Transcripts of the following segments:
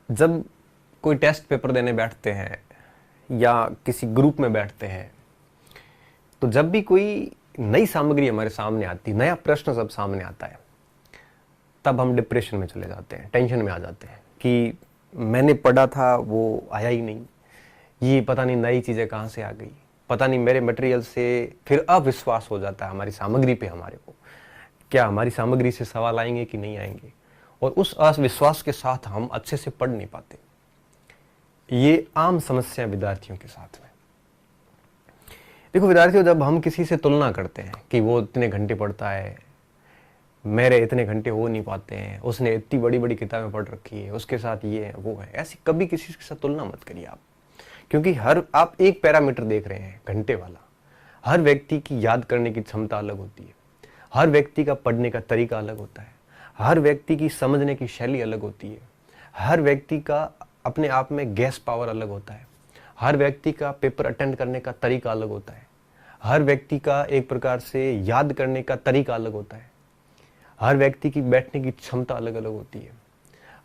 जब कोई test paper देने बैठते हैं या किसी ग्रुप में बैठते हैं, तो जब भी कोई नई सामग्री हमारे सामने आती, नया प्रश्न सब सामने आता है, तब हम डिप्रेशन में चले जाते हैं, टेंशन में आ जाते हैं कि मैंने पढ़ा था वो आया ही नहीं, ये पता नहीं नई चीज़ें कहाँ से आ गई, पता नहीं मेरे मटेरियल से। फिर अविश्वास हो जाता है हमारी सामग्री पे, हमारे को क्या हमारी सामग्री से सवाल आएंगे कि नहीं आएंगे, और उस अविश्वास के साथ हम अच्छे से पढ़ नहीं पाते। ये आम समस्या है विद्यार्थियों के साथ में। देखो विद्यार्थियों, जब हम किसी से तुलना करते हैं कि वो इतने घंटे पढ़ता है, मेरे इतने घंटे हो नहीं पाते हैं, उसने इतनी बड़ी बड़ी किताबें पढ़ रखी है, उसके साथ ये है वो है, ऐसी कभी किसी के साथ तुलना मत करिए आप। क्योंकि आप एक पैरामीटर देख रहे हैं, घंटे वाला। हर व्यक्ति की याद करने की क्षमता अलग होती है, हर व्यक्ति का पढ़ने का तरीका अलग होता है, हर व्यक्ति की समझने की शैली अलग होती है, हर व्यक्ति का अपने आप में गैस पावर अलग होता है, हर व्यक्ति का पेपर अटेंड करने का तरीका अलग होता है, हर व्यक्ति का एक प्रकार से याद करने का तरीका अलग होता है, हर व्यक्ति की बैठने की क्षमता अलग अलग होती है,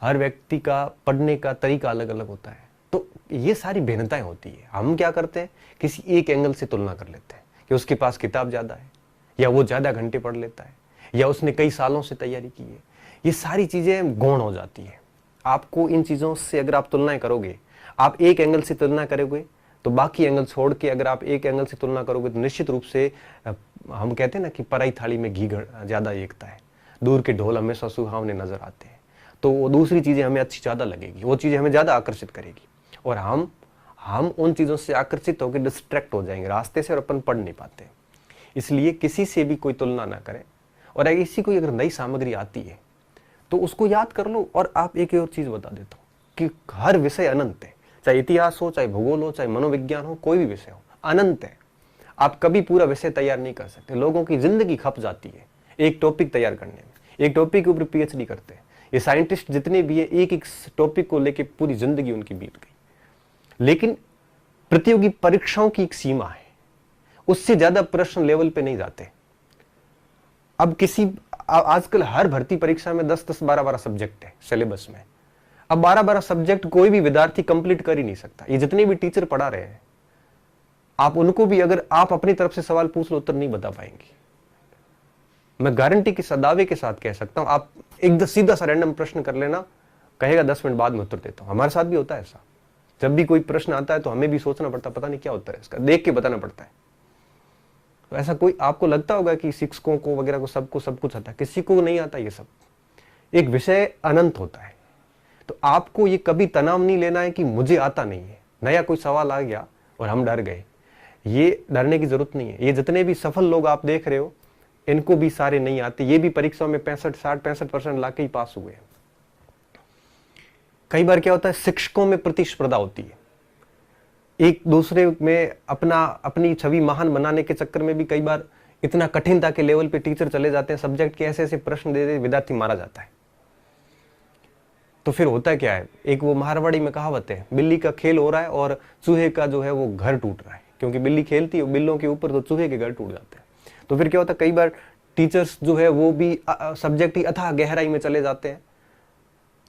हर व्यक्ति का पढ़ने का तरीका अलग अलग होता है। तो ये सारी भिन्नताएं होती है। हम क्या करते हैं, किसी एक एंगल से तुलना कर लेते हैं कि उसके पास किताब ज़्यादा है, या वो ज़्यादा घंटे पढ़ लेता है, या उसने कई सालों से तैयारी की है। ये सारी चीज़ें गौण हो जाती हैं। आपको इन चीज़ों से अगर आप तुलनाएं करोगे, आप एक एंगल से तुलना करोगे, तो बाकी एंगल छोड़ के अगर आप एक एंगल से तुलना करोगे तो निश्चित रूप से हम कहते हैं ना कि पराई थाली में घी ज़्यादा एकता है, दूर के ढोल हमेशा सुहावने नजर आते हैं। तो वो दूसरी चीज़ें हमें अच्छी ज़्यादा लगेगी, वो चीज़ें हमें ज़्यादा आकर्षित करेगी, और हम उन चीज़ों से आकर्षित होकर डिस्ट्रैक्ट हो जाएंगे रास्ते से, और अपन पढ़ नहीं पाते। इसलिए किसी से भी कोई तुलना ना करें, और अगर इसी कोई अगर नई सामग्री आती है तो उसको याद कर लो। और आप एक और चीज़ बता देता हूँ कि हर विषय अनंत है, चाहे इतिहास हो, चाहे भूगोल हो, चाहे मनोविज्ञान हो, कोई भी विषय हो, अनंत है। आप कभी पूरा विषय तैयार नहीं कर सकते। लोगों की जिंदगी खप जाती है एक टॉपिक तैयार करने में, एक टॉपिक के ऊपर पीएचडी करते हैं। ये साइंटिस्ट जितने भी है, एक एक टॉपिक को लेकर पूरी जिंदगी उनकी बीत गई। लेकिन प्रतियोगी परीक्षाओं की एक सीमा है, उससे ज्यादा प्रश्न लेवल पे नहीं जाते। अब आजकल हर भर्ती परीक्षा में 10-10, 12-12 सब्जेक्ट है सिलेबस में। अब 12-12 सब्जेक्ट कोई भी विद्यार्थी कंप्लीट कर ही नहीं सकता। ये जितने भी टीचर पढ़ा रहे हैं, आप उनको भी अगर आप अपनी तरफ से सवाल पूछ लो, उत्तर नहीं बता पाएंगे। मैं गारंटी के दावे के साथ कह सकता हूं, आप एक सीधा सा रैंडम प्रश्न कर लेना, कहेगा 10 मिनट बाद में उत्तर देता हूं। हमारे साथ भी होता है ऐसा। जब भी कोई प्रश्न आता है तो हमें भी सोचना पड़ता, पता नहीं क्या उत्तर है इसका, देख के बताना पड़ता है। तो ऐसा कोई आपको लगता होगा कि शिक्षकों को वगैरह को सबको सब कुछ आता है, किसी को नहीं आता ये सब। एक विषय अनंत होता है। तो आपको ये कभी तनाव नहीं लेना है कि मुझे आता नहीं है, नया कोई सवाल आ गया और हम डर गए। ये डरने की जरूरत नहीं है। ये जितने भी सफल लोग आप देख रहे हो, इनको भी सारे नहीं आते। ये भी परीक्षा में 65% लाके ही पास हुए। कई बार क्या होता है, शिक्षकों में प्रतिस्पर्धा होती है, एक दूसरे में अपनी छवि महान बनाने के चक्कर में भी कई बार इतना कठिनता के लेवल पे टीचर चले जाते हैं, सब्जेक्ट के ऐसे ऐसे प्रश्न दे दे विद्यार्थी मारा जाता है। तो फिर होता क्या है, एक वो मारवाड़ी में कहावत है, बिल्ली का खेल हो रहा है और चूहे का जो है वो घर टूट रहा है। क्योंकि बिल्ली खेलती है बिल्लों के ऊपर, तो चूहे के घर टूट जाते हैं। तो फिर क्या होता है, कई बार टीचर्स जो है वो भी सब्जेक्ट ही अथाह गहराई में चले जाते हैं।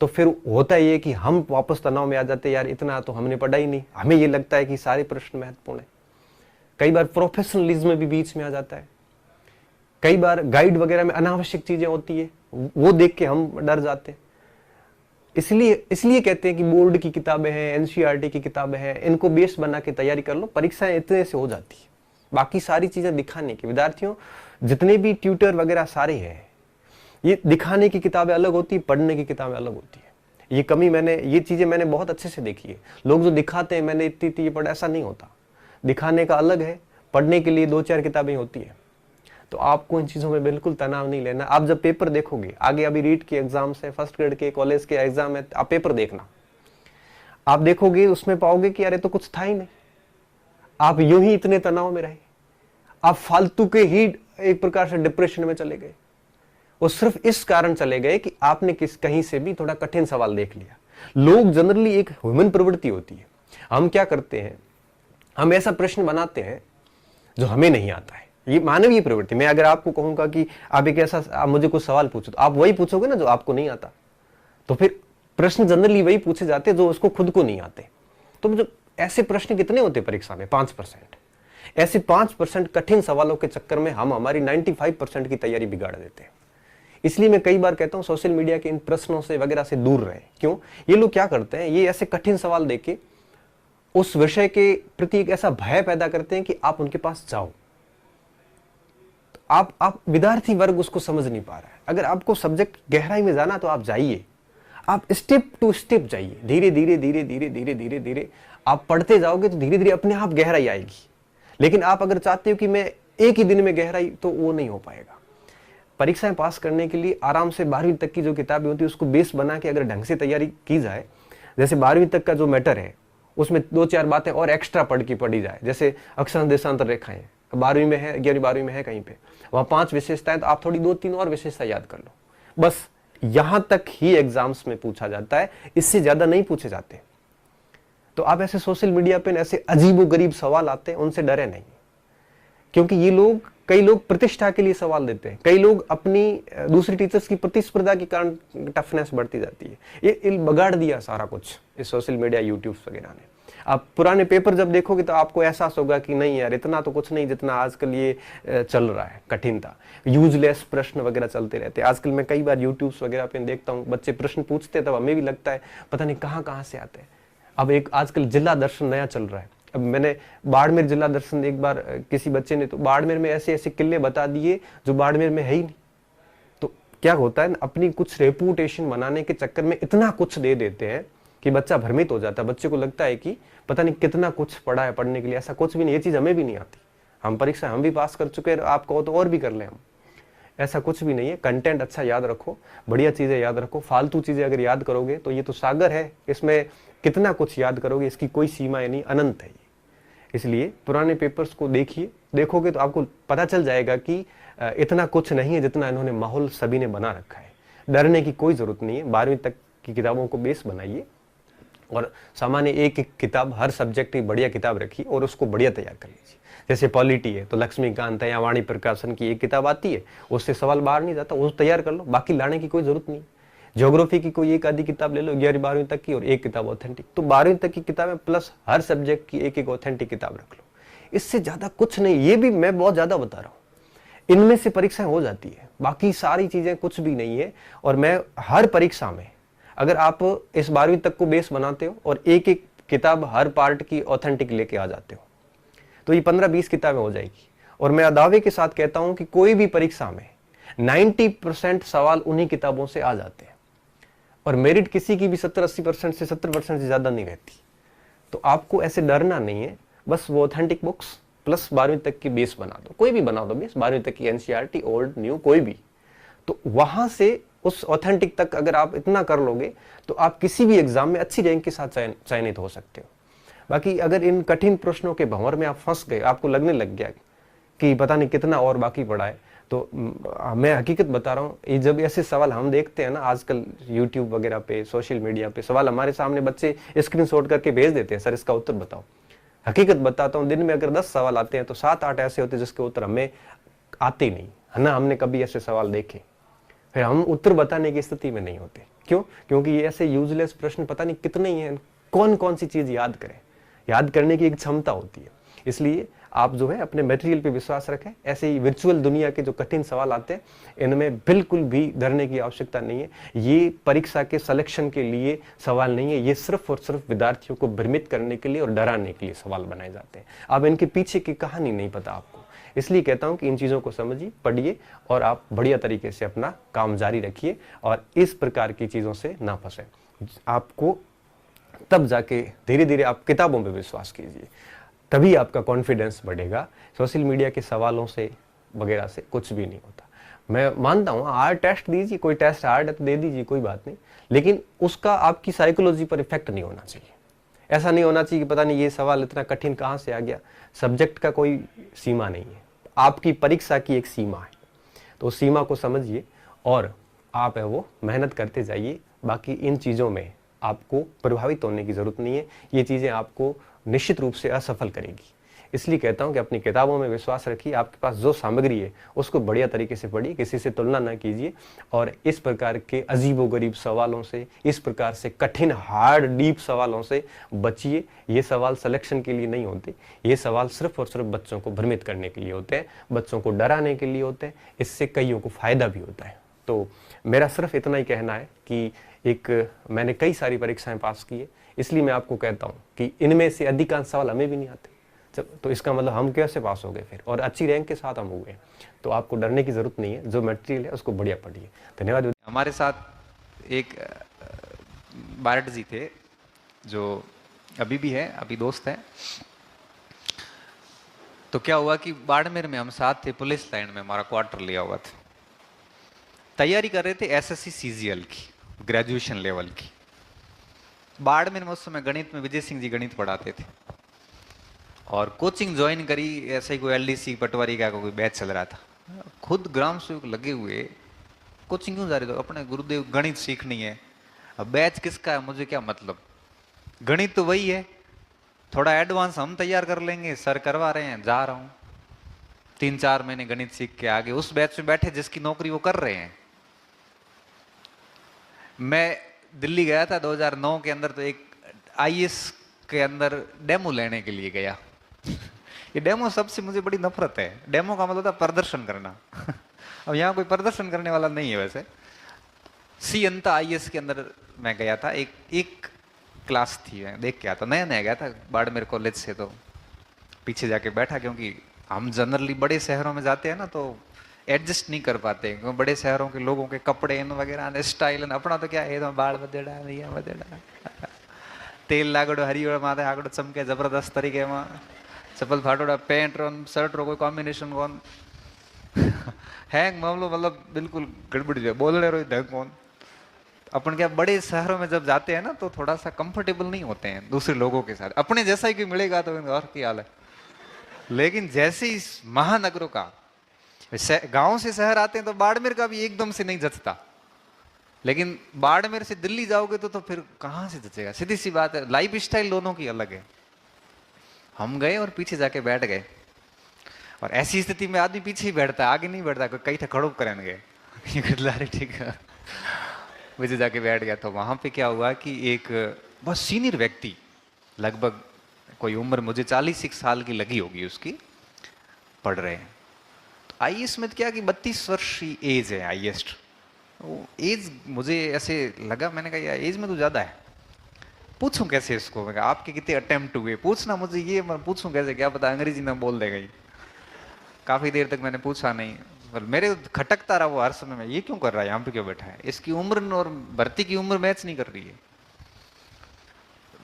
तो फिर होता ये कि हम वापस तनाव में आ जाते हैं, यार इतना तो हमने पढ़ा ही नहीं। हमें ये लगता है कि सारे प्रश्न महत्वपूर्ण है। कई बार प्रोफेशनलिज्म भी बीच में आ जाता है। कई बार गाइड वगैरह में अनावश्यक चीजें होती है, वो देख के हम डर जाते हैं। इसलिए कहते हैं कि बोर्ड की किताबें हैं, एनसीईआरटी की किताबें हैं, इनको बेस बना के तैयारी कर लो, परीक्षाएं इतने से हो जाती है। बाकी सारी चीजें दिखाने की, विद्यार्थियों जितने भी ट्यूटर वगैरह सारे हैं, ये दिखाने की किताबें अलग होती है, पढ़ने की किताबें अलग होती है। ये चीजें मैंने बहुत अच्छे से देखी है। लोग जो दिखाते हैं मैंने इतनी पढ़ा, ऐसा नहीं होता। दिखाने का अलग है, पढ़ने के लिए 2-4 किताबें होती है। तो आपको इन चीजों में बिल्कुल तनाव नहीं लेना। आप जब पेपर देखोगे, आगे अभी रीट के एग्जाम्स है, फर्स्ट ग्रेड के कॉलेज के एग्जाम है, आप पेपर देखना, आप देखोगे उसमें पाओगे कि अरे तो कुछ था ही नहीं। आप यूं ही इतने तनाव में रहे, आप फालतू के ही एक प्रकार से डिप्रेशन में चले गए। वो सिर्फ इस कारण चले गए कि आपने कहीं से भी थोड़ा कठिन सवाल देख लिया। लोग जनरली, एक ह्यूमन प्रवृत्ति होती है, हम क्या करते हैं, हम ऐसा प्रश्न बनाते हैं जो हमें नहीं आता है। ये मानवीय प्रवृत्ति। मैं अगर आपको कहूंगा कि आप मुझे कुछ सवाल पूछो, तो आप वही पूछोगे ना जो आपको नहीं आता। तो फिर प्रश्न जनरली वही पूछे जाते जो उसको खुद को नहीं आते। तो जो ऐसे प्रश्न कितने होते परीक्षा में? 5%। ऐसे 5% कठिन सवालों के चक्कर में हम हमारी 95% की तैयारी बिगाड़ देते हैं। इसलिए मैं कई बार कहता हूं सोशल मीडिया के इन प्रश्नों से वगैरह से दूर रहें। क्यों? ये लोग क्या करते हैं, ये ऐसे कठिन सवाल देके उस विषय के प्रति एक ऐसा भय पैदा करते हैं कि आप उनके पास जाओ। तो आप विद्यार्थी वर्ग उसको समझ नहीं पा रहा है। अगर आपको सब्जेक्ट गहराई में जाना तो आप जाइए, आप स्टेप टू स्टेप जाइए, धीरे धीरे धीरे धीरे धीरे धीरे धीरे आप पढ़ते जाओगे तो धीरे धीरे अपने आप गहराई आएगी। लेकिन आप अगर चाहते हो कि मैं एक ही दिन में गहराई, तो वो नहीं हो पाएगा। परीक्षाएं पास करने के लिए आराम से 12वीं तक की जो किताबें होती है उसको बेस बना के अगर ढंग से तैयारी की जाए, जैसे 12वीं तक का जो मैटर है उसमें 2-4 बातें और एक्स्ट्रा पढ़ी जाए, जैसे अक्षांश देशांतर रेखाएं 12वीं में है, 11वीं 12वीं में है कहीं पे, वहां 5 विशेषताएं, तो आप थोड़ी 2-3 और विशेषता याद कर लो। बस यहां तक ही एग्जाम्स में पूछा जाता है, इससे ज्यादा नहीं पूछे जाते। तो आप ऐसे सोशल मीडिया पे ऐसे अजीबोगरीब सवाल आते हैं, उनसे डरे नहीं, क्योंकि कई लोग प्रतिष्ठा के लिए सवाल देते हैं, कई लोग अपनी दूसरी टीचर्स की प्रतिस्पर्धा के कारण टफनेस बढ़ती जाती है। ये बगाड़ दिया सारा कुछ इस सोशल मीडिया, यूट्यूब वगैरह ने। आप पुराने पेपर जब देखोगे तो आपको एहसास होगा कि नहीं यार, इतना तो कुछ नहीं जितना आजकल ये चल रहा है, कठिनता, यूजलेस प्रश्न वगैरह चलते रहते हैं। आजकल मैं कई बार यूट्यूब वगैरह पे देखता हूँ, बच्चे प्रश्न पूछते हैं, तब हमें भी लगता है पता नहीं कहाँ से आते हैं। अब एक आजकल जिला दर्शन नया चल रहा है। अब मैंने बाड़मेर जिला दर्शन एक बार किसी बच्चे ने तो बाड़मेर में ऐसे ऐसे किले बता दिए जो बाड़मेर में है ही नहीं। तो क्या होता है, अपनी कुछ रेपुटेशन बनाने के चक्कर में इतना कुछ दे देते हैं कि बच्चा भ्रमित हो जाता है। बच्चे को लगता है कि पता नहीं कितना कुछ पढ़ा है पढ़ने के लिए। ऐसा कुछ भी नहीं, ये चीज हमें भी नहीं आती। हम परीक्षा हम भी पास कर चुके हैं, आप कहो तो और भी कर लें हम। ऐसा कुछ भी नहीं है। कंटेंट अच्छा याद रखो, बढ़िया चीजें याद रखो। फालतू चीजें अगर याद करोगे तो ये तो सागर है, इसमें कितना कुछ याद करोगे, इसकी कोई सीमाएं नहीं, अनंत है ये। इसलिए पुराने पेपर्स को देखोगे तो आपको पता चल जाएगा कि इतना कुछ नहीं है जितना इन्होंने माहौल सभी ने बना रखा है। डरने की कोई जरूरत नहीं है। 12वीं तक की किताबों को बेस बनाइए और सामान्य एक किताब, हर सब्जेक्ट की बढ़िया किताब रखिए और उसको बढ़िया तैयार कर लीजिए। जैसे पॉलिटी है तो लक्ष्मीकांत है या वाणी प्रकाशन की एक किताब आती है, उससे सवाल बाहर नहीं जाता, वो तैयार कर लो, बाकी लाने की कोई जरूरत नहीं। ज्योग्राफी की कोई एक आधी किताब ले लो 11वीं 12वीं तक की और एक किताब ऑथेंटिक, तो 12वीं तक की किताबें प्लस हर सब्जेक्ट की एक एक ऑथेंटिक किताब रख लो। इससे ज्यादा कुछ नहीं। ये भी मैं बहुत ज्यादा बता रहा हूं, इनमें से परीक्षाएं हो जाती है, बाकी सारी चीजें कुछ भी नहीं है। और मैं हर परीक्षा में, अगर आप इस 12वीं तक को बेस बनाते हो और एक एक किताब हर पार्ट की ऑथेंटिक लेके आ जाते हो, तो ये 15-20 किताबें हो जाएगी। और मैं दावे के साथ कहता हूं कि कोई भी परीक्षा में 90% सवाल उन्हीं किताबों से आ जाते हैं और मेरिट किसी की भी 70-80% से 70% से ज्यादा नहीं रहती। तो आपको ऐसे डरना नहीं है। बस वो ऑथेंटिक बुक्स प्लस 12वीं तक की बेस बना दो, कोई भी बना दो बेस, 12वीं तक की एनसीईआरटी, ओल्ड न्यू कोई भी। तो वहां से उस ऑथेंटिक तक अगर आप इतना कर लोगे तो आप किसी भी एग्जाम में अच्छी रैंक के साथ चयनित हो सकते हो। बाकी अगर इन कठिन प्रश्नों के भंवर में आप फंस गए, आपको लगने लग गया कि पता नहीं कितना और बाकी पड़ा है, तो मैं हकीकत बता रहा हूँ, ये जब ऐसे सवाल हम देखते हैं ना आजकल यूट्यूब वगैरह पे, सोशल मीडिया पे सवाल हमारे सामने बच्चे स्क्रीनशॉट करके भेज देते हैं, सर इसका उत्तर बताओ। हकीकत बताता हूँ, दिन में अगर 10 सवाल आते हैं तो 7-8 ऐसे होते हैं जिसके उत्तर हमें आते नहीं है ना, हमने कभी ऐसे सवाल देखे, फिर हम उत्तर बताने की स्थिति में नहीं होते। क्यों? क्योंकि ये ऐसे यूजलेस प्रश्न पता नहीं कितने ही हैं, कौन कौन सी चीज याद करें, याद करने की एक क्षमता होती है। इसलिए आप जो है अपने मटेरियल पे विश्वास रखें। ऐसे ही वर्चुअल दुनिया के जो कठिन सवाल आते हैं, इनमें बिल्कुल भी डरने की आवश्यकता नहीं है। ये परीक्षा के सिलेक्शन के लिए सवाल नहीं है, ये सिर्फ और सिर्फ विद्यार्थियों को भ्रमित करने के लिए और डराने के लिए सवाल बनाए जाते हैं। अब इनके पीछे की कहानी नहीं पता आपको, इसलिए कहता हूं कि इन चीजों को समझिए, पढ़िए और आप बढ़िया तरीके से अपना काम जारी रखिए और इस प्रकार की चीजों से ना फंसे। आपको तब जाके धीरे धीरे आप किताबों पे विश्वास कीजिए, तभी आपका कॉन्फिडेंस बढ़ेगा। सोशल मीडिया के सवालों से वगैरह से कुछ भी नहीं होता। मैं मानता हूँ हार्ड टेस्ट दीजिए, कोई टेस्ट हार्ड है तो दे दीजिए, कोई बात नहीं, लेकिन उसका आपकी साइकोलॉजी पर इफेक्ट नहीं होना चाहिए। ऐसा नहीं होना चाहिए कि पता नहीं ये सवाल इतना कठिन कहाँ से आ गया। सब्जेक्ट का कोई सीमा नहीं है, आपकी परीक्षा की एक सीमा है, तो उस सीमा को समझिए और आप है वो मेहनत करते जाइए। बाकी इन चीज़ों में आपको प्रभावित होने की जरूरत नहीं है, ये चीज़ें आपको निश्चित रूप से असफल करेगी। इसलिए कहता हूं कि अपनी किताबों में विश्वास रखिए, आपके पास जो सामग्री है उसको बढ़िया तरीके से पढ़िए, किसी से तुलना ना कीजिए, और इस प्रकार के अजीबोगरीब सवालों से, इस प्रकार से कठिन हार्ड डीप सवालों से बचिए। ये सवाल सिलेक्शन के लिए नहीं होते, ये सवाल सिर्फ और सिर्फ बच्चों को भ्रमित करने के लिए होते हैं, बच्चों को डराने के लिए होते हैं। इससे कईयों को फायदा भी होता है। तो मेरा सिर्फ इतना ही कहना है कि मैंने कई सारी परीक्षाएं पास की है, इसलिए मैं आपको कहता हूँ कि इनमें से अधिकांश सवाल हमें भी नहीं आते। तो इसका मतलब हम कैसे पास हो गए फिर, और अच्छी रैंक के साथ हम हुए। तो आपको डरने की जरूरत नहीं है, जो मटेरियल है उसको बढ़िया पढ़िए। धन्यवाद। हमारे साथ एक बारट जी थे जो अभी भी है, अभी दोस्त हैं। तो क्या हुआ कि बाड़मेर में हम साथ थे, पुलिस लाइन में हमारा क्वार्टर लिया हुआ था। तैयारी कर रहे थे एसएससी सीजीएल की, ग्रेजुएशन लेवल की। बाड़मेर में उस समय गणित में विजय सिंह जी गणित पढ़ाते थे, और कोचिंग ज्वाइन करी, ऐसे ही कोई एलडीसी पटवारी का कोई बैच चल रहा था। खुद ग्राम सेवक लगे हुए, कोचिंग क्यों जा रहे थे, अपने गुरुदेव गणित सीखनी है। अब बैच किसका है, मुझे क्या मतलब, गणित तो वही है, थोड़ा एडवांस हम तैयार कर लेंगे, सर करवा रहे हैं, जा रहा हूं। 3-4 महीने गणित सीख के आगे उस बैच में बैठे जिसकी नौकरी वो कर रहे हैं। मैं दिल्ली गया था 2009 के अंदर, तो एक आईएएस के अंदर डेमो लेने के लिए गया। ये डेमो सबसे मुझे बड़ी नफरत है। डेमो का मतलब था प्रदर्शन करना। अब यहाँ कोई प्रदर्शन करने वाला नहीं है वैसे। सी अंता आईएएस के अंदर मैं गया था, एक क्लास थी, मैं देख के आता, नया नया गया था बाड़मेर कॉलेज से, तो पीछे जाके बैठा, क्योंकि हम जनरली बड़े शहरों में जाते हैं ना तो एडजस्ट नहीं कर पाते, क्योंकि बड़े शहरों के लोगों के कपड़े वगैरह स्टाइल, अपना तो क्या है, तो बाल बदेड़ा भैया बदेड़ा, तेल लागड़ो हरियो माथे आगड़ो चमके जबरदस्त तरीके में, चप्पल फाटोड़ा पेंट रो शर्ट रो कोई कॉम्बिनेशन कौन हैंग मामलो, मतलब बिल्कुल गड़बड़ जो बोलने रो ढंग कौन। अपन क्या बड़े शहरों में जब जाते हैं ना तो थोड़ा सा कंफर्टेबल नहीं होते हैं दूसरे लोगों के साथ, अपने जैसा ही कोई मिलेगा तो और क्या हाल है। लेकिन जैसे ही महानगरों का, गांव से शहर आते हैं तो बाड़मेर का भी एकदम से नहीं जचता, लेकिन बाड़मेर से दिल्ली जाओगे तो फिर कहां से जचेगा। सीधी सी बात है, लाइफ स्टाइल दोनों की अलग है। हम गए और पीछे जाके बैठ गए, और ऐसी स्थिति में आदमी पीछे ही बैठता है, आगे नहीं बैठता, कहीं थे खड़ो करेंगे ठीक है। मुझे जाके बैठ गया। तो वहां पे क्या हुआ कि एक बहुत सीनियर व्यक्ति, लगभग कोई उम्र मुझे 40 साल की लगी होगी उसकी, पढ़ रहे हैं। तो आईएएस में क्या कि 32 वर्ष की एज है हाईएस्ट। एज मुझे ऐसे लगा, मैंने कहा यार एज में तो ज्यादा है, पूछूं कैसे इसको, मैं कहा आपके कितने अटेम्प्ट हुए, पूछना मुझे, ये मैं पूछूं कैसे, क्या पता अंग्रेजी में बोल देगा ये। काफी देर तक मैंने पूछा नहीं, पर मेरे खटकता रहा वो हर समय में, ये क्यों कर रहा है, यहाँ पे क्यों बैठा है, इसकी उम्र और भर्ती की उम्र मैच नहीं कर रही है।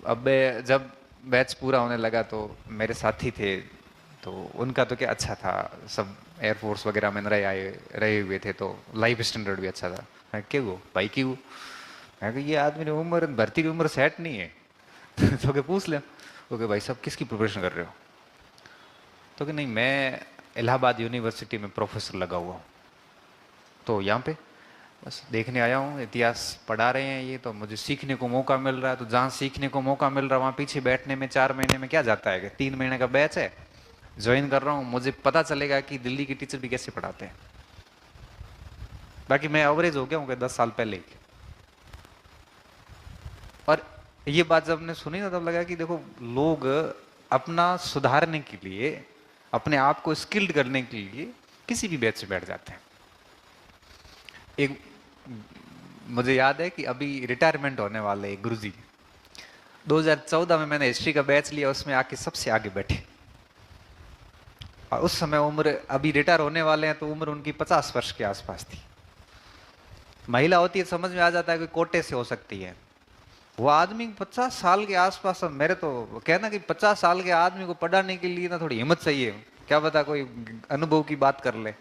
अब जब बैच पूरा होने लगा तो मेरे साथी थे, तो उनका तो क्या अच्छा था, सब एयरफोर्स वगैरह में रहे हुए थे, तो लाइफ स्टैंडर्ड भी अच्छा था। मैं क्यों वो भाई क्यों, मैं ये आदमी ने उम्र भर्ती की उम्र सेट नहीं है तो क्या पूछ लिया, ओके भाई साहब किसकी प्रिपरेशन कर रहे हो, तो कि नहीं मैं इलाहाबाद यूनिवर्सिटी में प्रोफेसर लगा हुआ हूँ, तो यहाँ पे बस देखने आया हूँ, इतिहास पढ़ा रहे हैं ये, तो मुझे सीखने को मौका मिल रहा है। तो जहाँ सीखने को मौका मिल रहा है वहाँ पीछे बैठने में 4 महीने में क्या जाता है, 3 महीने का बैच है, ज्वाइन कर रहा हूँ, मुझे पता चलेगा कि दिल्ली के टीचर भी कैसे पढ़ाते हैं। बाकी मैं एवरेज हो गया हूँ 10 साल पहले ही। और ये बात जब ने सुनी ना तब लगा कि देखो लोग अपना सुधारने के लिए, अपने आप को स्किल्ड करने के लिए किसी भी बैच से बैठ जाते हैं। एक मुझे याद है कि अभी रिटायरमेंट होने वाले एक गुरुजी, 2014 में मैंने हिस्ट्री का बैच लिया, उसमें आके सबसे आगे बैठे, और उस समय उम्र, अभी रिटायर होने वाले हैं तो उम्र उनकी 50 वर्ष के आसपास थी। महिला होती है समझ में आ जाता है कि कोटे से हो सकती है, वो आदमी 50 साल के आसपास। मेरे तो कहना कि 50 साल के आदमी को पढ़ाने के लिए ना थोड़ी हिम्मत चाहिए, क्या पता कोई अनुभव की बात कर ले,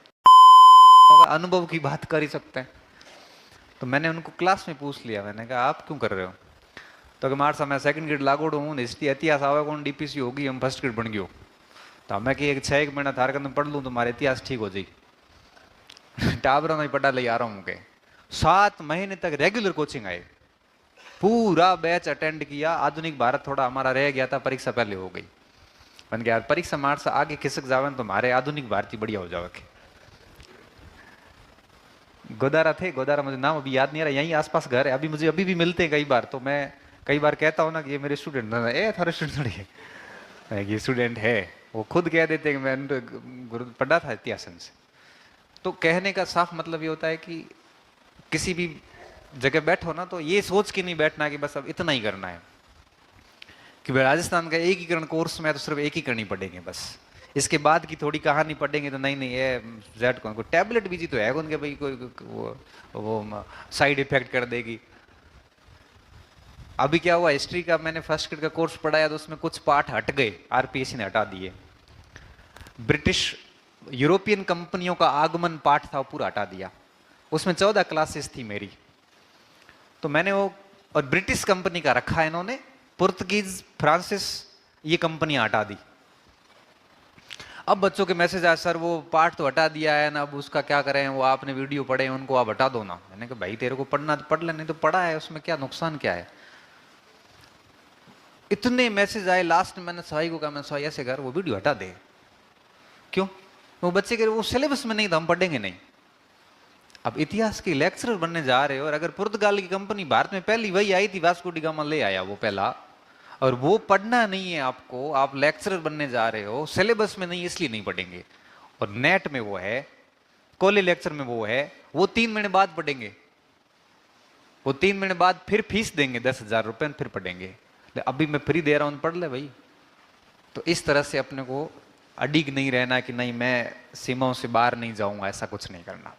अनुभव की बात कर ही सकते हैं। तो मैंने उनको क्लास में पूछ लिया, मैंने कहा आप क्यों कर रहे हो, तो कि मार मैं सेकंड ग्रेड लागोड़ हूँ, इतिहास आवे कौन डीपीसी होगी, हम फर्स्ट ग्रेड बन गयो, तो हमें कि 6 महीना थार कर पढ़ लूँ तो हमारे इतिहास ठीक हो जाएगी। टाबरों में पढ़ा ले आ रहा हूँ के 7 महीने तक रेगुलर कोचिंग आए, पूरा बैच अटेंड किया। आधुनिक भारत थोड़ा हमारा रह गया था, परीक्षा पहले हो गई, मैंने कहा यार परीक्षा मार से आगे खिसक जावे तो हमारे आधुनिक भारतीय बढ़िया हो जावे। गोदारा थे, गोदारा मुझे नाम अभी याद नहीं आ रहा, यहीं आसपास घर है, मुझे अभी भी मिलते हैं कई बार, तो मैं कई बार कहता हूँ ना कि ये मेरे स्टूडेंट है, थारे स्टूडेंट थोड़ी है, ये स्टूडेंट है, वो खुद कह देते हैं कि मैं पढ़ा था इतिहास से। तो कहने का साफ मतलब ये होता है कि किसी भी जगह बैठो ना तो ये सोच के नहीं बैठना कि बस अब इतना ही करना है कि राजस्थान का एकीकरण कोर्स में तो सिर्फ एकीकरण ही पढ़ेंगे बस, इसके बाद की थोड़ी कहानी पढ़ेंगे तो नहीं ये जेड कौन को टैबलेट बीजी तो है कौन के भाई कोई वो साइड इफेक्ट कर देगी। अभी क्या हुआ, हिस्ट्री का मैंने फर्स्ट ग्रेड का कोर्स पढ़ाया तो उसमें कुछ पाठ हट गए, आरपीएससी ने हटा दिए। ब्रिटिश यूरोपियन कंपनियों का आगमन पाठ था वो पूरा हटा दिया, उसमें 14 क्लासेस थी मेरी, तो मैंने वो और ब्रिटिश कंपनी का रखा है इन्होंने, पुर्तगीज फ्रांसिस ये कंपनियां हटा दी। अब बच्चों के मैसेज आए सर वो पाठ तो हटा दिया है ना, अब उसका क्या करें, वो आपने वीडियो पढ़े उनको आप हटा दो ना। मैंने कहा भाई तेरे को पढ़ना तो पढ़ ले, नहीं तो पढ़ा है उसमें क्या नुकसान क्या है। इतने मैसेज आए, लास्ट में मैंने सवाई को कहा, मैं सवाई ऐसे कर वो वीडियो हटा दे। क्यों? वो बच्चे के वो सिलेबस में नहीं तो हम पढ़ेंगे नहीं। अब इतिहास के लेक्चरर बनने जा रहे हो और अगर पुर्तगाल की कंपनी भारत में पहली वही आई थी, वास्को डी गामा ले आया वो पहला, और वो पढ़ना नहीं है आपको, आप लेक्चरर बनने जा रहे हो, सिलेबस में नहीं इसलिए नहीं पढ़ेंगे। और नेट में वो है, कॉलेज लेक्चर में वो है, वो 3 महीने बाद पढ़ेंगे, वो 3 महीने बाद फिर फीस देंगे 10,000 रुपए, फिर पढ़ेंगे। अभी मैं फ्री दे रहा हूं पढ़ ले भाई। तो इस तरह से अपने को अडिग नहीं रहना कि नहीं मैं सीमाओं से बाहर नहीं जाऊंगा, ऐसा कुछ नहीं करना।